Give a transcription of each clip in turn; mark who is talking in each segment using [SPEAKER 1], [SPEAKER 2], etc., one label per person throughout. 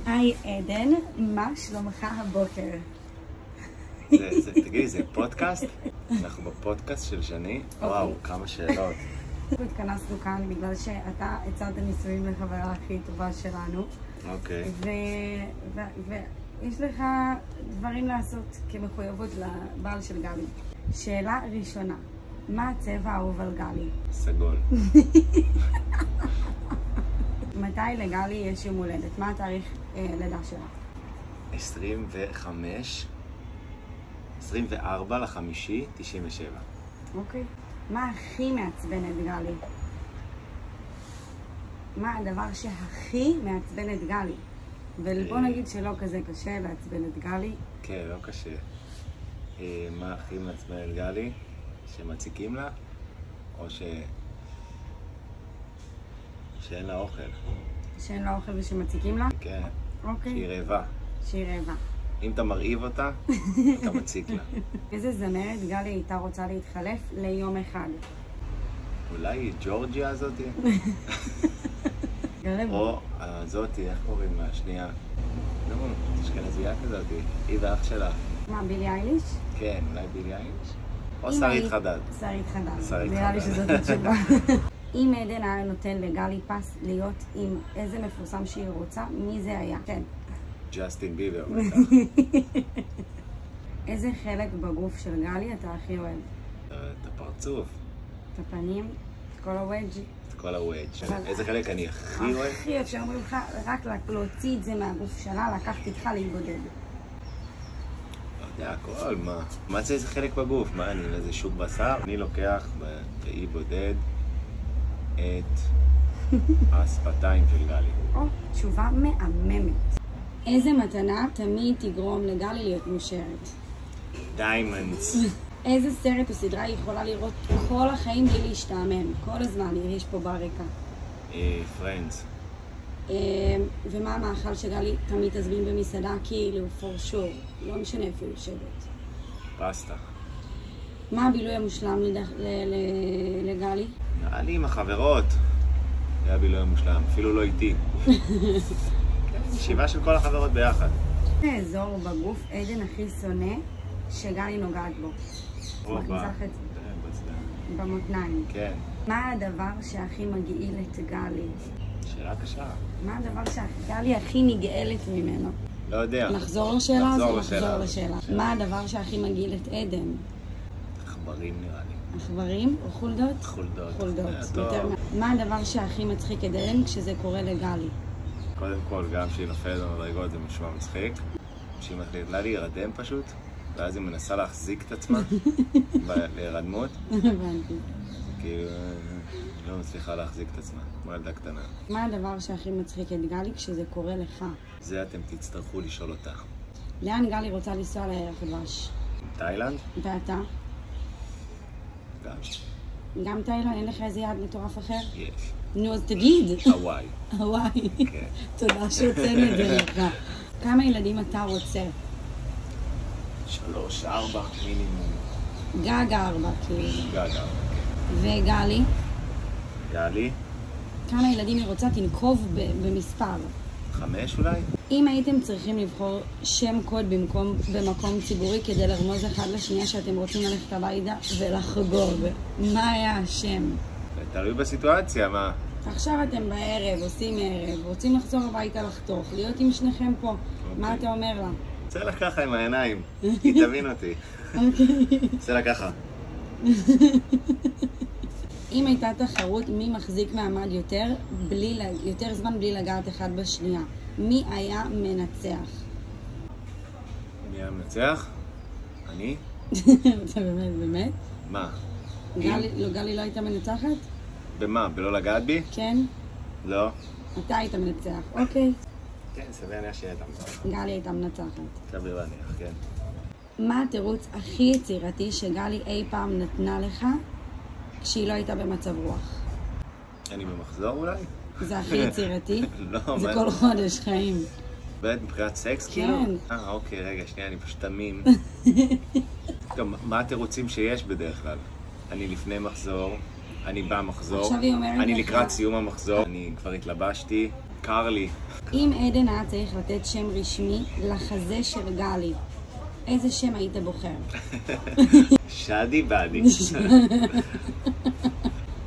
[SPEAKER 1] היי עדן, מה שלומך הבוקר?
[SPEAKER 2] תגידי, זה פודקאסט? אנחנו בפודקאסט של שני? וואו, כמה שאלות.
[SPEAKER 1] התכנסנו כאן בגלל שאתה הצעת נישואים לחברה הכי טובה שלנו.
[SPEAKER 2] אוקיי.
[SPEAKER 1] ויש לך דברים לעשות כמחויבות לבעל של גלי. שאלה ראשונה, מה הצבע האהוב על גלי?
[SPEAKER 2] סגול.
[SPEAKER 1] מתי לגלי יש יום הולדת? מה התאריך לידה שלה?
[SPEAKER 2] 24/5/97.
[SPEAKER 1] אוקיי. מה הכי מעצבן את גלי? מה הדבר שהכי מעצבן את גלי? ובוא נגיד שלא כזה קשה לעצבן את גלי.
[SPEAKER 2] כן, לא קשה. מה הכי מעצבן את גלי? שמציקים לה? או שאין לה אוכל?
[SPEAKER 1] שאין לה אוכל ושמציקים לה?
[SPEAKER 2] כן.
[SPEAKER 1] אוקיי.
[SPEAKER 2] שהיא רעבה.
[SPEAKER 1] שהיא רעבה.
[SPEAKER 2] אם אתה מרעיב אותה, אתה מציק לה.
[SPEAKER 1] איזה זמרת גלי הייתה רוצה להתחלף ליום אחד?
[SPEAKER 2] אולי ג'ורג'יה הזאתי?
[SPEAKER 1] גרב.
[SPEAKER 2] או הזאתי, איך קוראים לה? שנייה. נו, אשכנזייה כזאתי. היא ואח שלה.
[SPEAKER 1] מה, בילי אייליש?
[SPEAKER 2] כן, אולי בילי אייליש? או שרית חדד.
[SPEAKER 1] שרית חדד.
[SPEAKER 2] שרית
[SPEAKER 1] נראה לי
[SPEAKER 2] חדד.
[SPEAKER 1] שזאת התשובה. אם עדן היה נותן לגלי פס להיות עם איזה מפורסם שהיא רוצה, מי זה היה? כן.
[SPEAKER 2] ג'סטין ביבר.
[SPEAKER 1] איזה חלק בגוף של גלי אתה הכי אוהב?
[SPEAKER 2] את הפרצוף.
[SPEAKER 1] את הפנים? את כל הוודג'?
[SPEAKER 2] את כל הוודג'. איזה חלק אני הכי אוהב?
[SPEAKER 1] הכי אפשר אומרים לך רק להוציא את זה מהגוף שלה, לקחת איתך להתבודד.
[SPEAKER 2] לא יודע, הכל, מה? מה זה איזה חלק בגוף? מה, אני איזה שוק בשר? אני לוקח באי בודד את השפתיים של גלי.
[SPEAKER 1] או, תשובה מהממת. איזה מתנה תמיד תגרום לגלי להיות מאושרת?
[SPEAKER 2] דיימנדס.
[SPEAKER 1] איזה סרט או סדרה היא יכולה לראות כל החיים בלי להשתעמם? כל הזמן, יש פה ברקע.
[SPEAKER 2] פרנדס.
[SPEAKER 1] ומה המאכל שגלי תמיד תזמין במסעדה? כאילו, for sure. לא משנה איפה היא יושבת.
[SPEAKER 2] פסטה.
[SPEAKER 1] מה הבילוי המושלם לגלי?
[SPEAKER 2] נראה לי עם החברות. היה בילוי מושלם, אפילו לא איתי. ישיבה של כל החברות ביחד.
[SPEAKER 1] איזה אזור בגוף עדן הכי שונא שגלי נוגעת בו? במותניים.
[SPEAKER 2] כן.
[SPEAKER 1] מה הדבר שהכי מגעיל את גלי?
[SPEAKER 2] שאלה קשה.
[SPEAKER 1] מה הדבר שגלי הכי נגאלת ממנו?
[SPEAKER 2] לא יודע.
[SPEAKER 1] נחזור לשאלה?
[SPEAKER 2] נחזור לשאלה.
[SPEAKER 1] מה הדבר שהכי מגעיל את עדן?
[SPEAKER 2] עכברים נראה לי.
[SPEAKER 1] עכברים או חולדות?
[SPEAKER 2] חולדות.
[SPEAKER 1] חולדות. מה הדבר שהכי מצחיק את עדן כשזה קורה לגלי?
[SPEAKER 2] קודם כל, גם שהיא נופלת במדרגות זה משמע מצחיק. שהיא מחליטה להירדם פשוט, ואז היא מנסה להחזיק את עצמה להירדמות.
[SPEAKER 1] הבנתי.
[SPEAKER 2] כאילו, לא מצליחה להחזיק את עצמה, כמו ילדה קטנה.
[SPEAKER 1] מה הדבר שהכי מצחיק את גלי כשזה קורה לך?
[SPEAKER 2] זה אתם תצטרכו לשאול אותה.
[SPEAKER 1] לאן גלי רוצה לנסוע לירח דבש?
[SPEAKER 2] תאילנד?
[SPEAKER 1] ואתה?
[SPEAKER 2] גם.
[SPEAKER 1] גם תאילנד? אין לך איזה יעד מטורף אחר?
[SPEAKER 2] יש.
[SPEAKER 1] נו, אז תגיד.
[SPEAKER 2] הוואי.
[SPEAKER 1] הוואי.
[SPEAKER 2] כן.
[SPEAKER 1] תודה שהוצאנו את זה לך. כמה ילדים אתה רוצה?
[SPEAKER 2] 3, 4 מינימום.
[SPEAKER 1] גג 4, כאילו.
[SPEAKER 2] גג 4.
[SPEAKER 1] וגלי?
[SPEAKER 2] גלי?
[SPEAKER 1] כמה ילדים היא רוצה? תנקוב במספר.
[SPEAKER 2] 5 אולי?
[SPEAKER 1] אם הייתם צריכים לבחור שם קוד במקום ציבורי כדי לרמוז אחד לשנייה שאתם רוצים ללכת הביתה ולחגוג, מה היה השם?
[SPEAKER 2] תלוי בסיטואציה, מה?
[SPEAKER 1] עכשיו אתם בערב, עושים ערב, רוצים לחזור הביתה לחתוך, להיות עם שניכם פה. מה אתה אומר לה?
[SPEAKER 2] עושה לך ככה עם העיניים, היא תבין אותי. עושה לה ככה.
[SPEAKER 1] אם הייתה תחרות מי מחזיק מעמד יותר זמן בלי לגעת אחד בשנייה, מי היה מנצח?
[SPEAKER 2] מי היה מנצח? אני?
[SPEAKER 1] אתה באמת?
[SPEAKER 2] מה?
[SPEAKER 1] גלי לא הייתה מנצחת?
[SPEAKER 2] במה? בלא לגעת בי?
[SPEAKER 1] כן.
[SPEAKER 2] לא.
[SPEAKER 1] אתה היית מנצח, אוקיי.
[SPEAKER 2] כן, סביר להניח שהיא הייתה מנצחת.
[SPEAKER 1] גלי הייתה מנצחת.
[SPEAKER 2] סביר להניח, כן.
[SPEAKER 1] מה התירוץ הכי יצירתי שגלי אי פעם נתנה לך כשהיא לא הייתה במצב רוח?
[SPEAKER 2] אני במחזור אולי?
[SPEAKER 1] זה הכי יצירתי?
[SPEAKER 2] לא,
[SPEAKER 1] זה כל חודש חיים.
[SPEAKER 2] באמת מבחינת סקס כאילו? אוקיי, רגע, שנייה, אני פשוט תמים. גם, מה התירוצים שיש בדרך כלל? אני לפני מחזור, אני במחזור, אני לקראת סיום המחזור, אני כבר התלבשתי, קר לי.
[SPEAKER 1] אם עדן היה צריך לתת שם רשמי לחזה של גלי, איזה שם היית בוחר?
[SPEAKER 2] שדי בדי.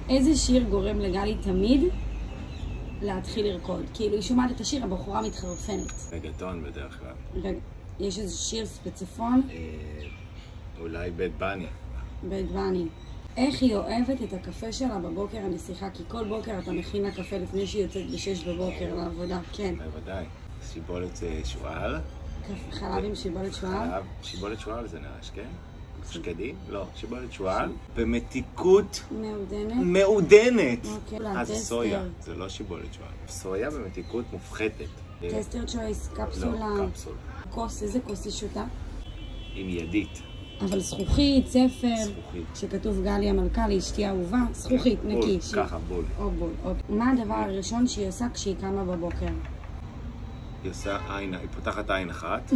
[SPEAKER 1] איזה שיר גורם לגלי תמיד להתחיל לרקוד? כאילו, היא שומעת את השיר, הבחורה מתחרפנת.
[SPEAKER 2] רגטון בדרך כלל.
[SPEAKER 1] רגע, יש איזה שיר ספציפון?
[SPEAKER 2] אולי בית בני.
[SPEAKER 1] בית בני. איך היא אוהבת את הקפה שלה בבוקר הנסיכה? כי כל בוקר אתה מכין לה קפה לפני שהיא יוצאת ב-6 בבוקר לעבודה, כן.
[SPEAKER 2] בוודאי. שיבולת שועל.
[SPEAKER 1] חלב עם שיבולת שועל?
[SPEAKER 2] שיבולת שועל זה נרש, כן? שקדים? לא, שיבולת שועל. במתיקות מעודנת. אז זה סויה, זה לא שיבולת שועל. סויה במתיקות מופחתת.
[SPEAKER 1] טסטר צ'ויס, קפסולה.
[SPEAKER 2] לא, קפסולה.
[SPEAKER 1] כוס, איזה כוס היא שותה?
[SPEAKER 2] עם ידית.
[SPEAKER 1] אבל זכוכית, ספר,
[SPEAKER 2] זכוכית.
[SPEAKER 1] שכתוב גלי המלכה לאשתי האהובה, זכוכית, נקי.
[SPEAKER 2] ככה, בול.
[SPEAKER 1] או בול. מה הדבר הראשון שהיא עושה כשהיא קמה בבוקר?
[SPEAKER 2] היא עושה עין, היא פותחת עין אחת,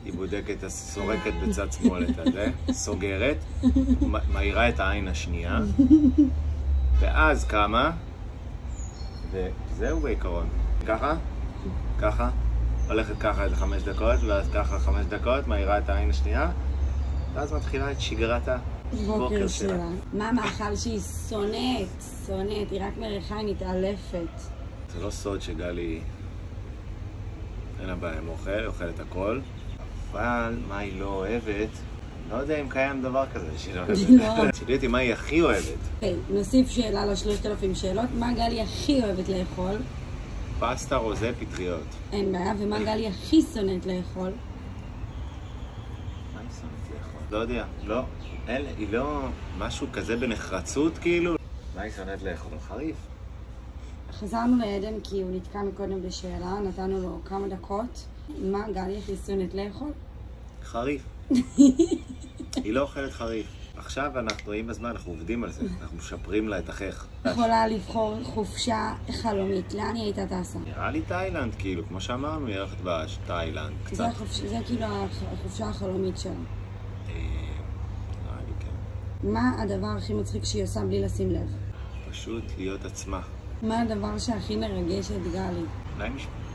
[SPEAKER 2] היא בודקת, סורקת בצד שמאל את הזה, סוגרת, מאירה את העין השנייה, ואז קמה, וזהו בעיקרון. ככה, ככה, הולכת ככה איזה 5 דקות, ואז ככה 5 דקות, מאירה את העין השנייה, ואז מתחילה את שגרת הבוקר שלה.
[SPEAKER 1] מה המאכל שהיא שונאת, היא רק מריחה, היא מתעלפת.
[SPEAKER 2] זה לא סוד שגלי אין לה בעיה עם אוכל, אוכלת הכל, אבל מה היא לא אוהבת, לא יודע אם קיים דבר כזה שהיא לא אוהבת. שאלי אותי מה היא הכי אוהבת.
[SPEAKER 1] נוסיף שאלה ל3,000 שאלות, מה גלי הכי אוהבת לאכול?
[SPEAKER 2] פסטה, רוזה, פטריות.
[SPEAKER 1] אין בעיה, ומה גלי הכי שונאת לאכול?
[SPEAKER 2] מה היא שונאת לאכול? לא יודע, לא, היא לא משהו כזה בנחרצות כאילו. מה היא שונאת לאכול? חריף.
[SPEAKER 1] חזרנו לעדן כי הוא נתקע מקודם בשאלה, נתנו לו כמה דקות. מה גלי הכי שונאת לאכול?
[SPEAKER 2] חריף. היא לא אוכלת חריף. עכשיו אנחנו רואים בזמן, אנחנו עובדים על זה, אנחנו משפרים לה את החייך.
[SPEAKER 1] יכולה לבחור חופשה חלומית, לאן היא הייתה טסה?
[SPEAKER 2] נראה לי תאילנד, כאילו, כמו שאמרנו, היא הולכת בתאילנד, קצת.
[SPEAKER 1] זה כאילו החופשה החלומית שלה.
[SPEAKER 2] נראה לי כן.
[SPEAKER 1] מה הדבר הכי מצחיק שהיא עושה בלי לשים לב?
[SPEAKER 2] פשוט להיות עצמה.
[SPEAKER 1] מה הדבר שהכי מרגש את גלי?
[SPEAKER 2] אולי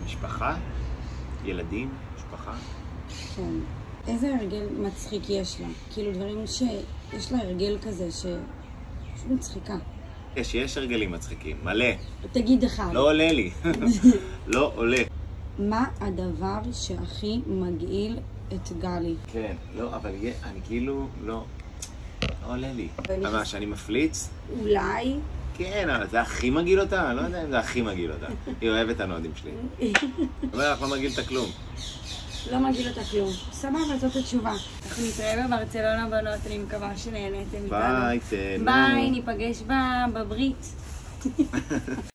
[SPEAKER 2] משפחה? ילדים? משפחה?
[SPEAKER 1] כן. איזה הרגל מצחיק יש לה? כאילו דברים שיש לה הרגל כזה שפשוט מצחיקה.
[SPEAKER 2] יש הרגלים מצחיקים, מלא.
[SPEAKER 1] תגיד אחד.
[SPEAKER 2] לא עולה לי. לא עולה.
[SPEAKER 1] מה הדבר שהכי מגעיל את גלי?
[SPEAKER 2] כן, לא, אבל אני כאילו לא עולה לי. מה, שאני מפליץ?
[SPEAKER 1] אולי.
[SPEAKER 2] כן, אבל זה הכי מגעיל אותה? אני לא יודע אם זה הכי מגעיל אותה. היא אוהבת את הנודים שלי. אבל אנחנו לא מגעיל את הכלום.
[SPEAKER 1] לא מגיע אותה כלום. סבבה, זאת התשובה. אנחנו נתראה בברצלונה בנות, אני מקווה שנהנתם איתנו.
[SPEAKER 2] ביי,
[SPEAKER 1] ביי, ניפגש בברית.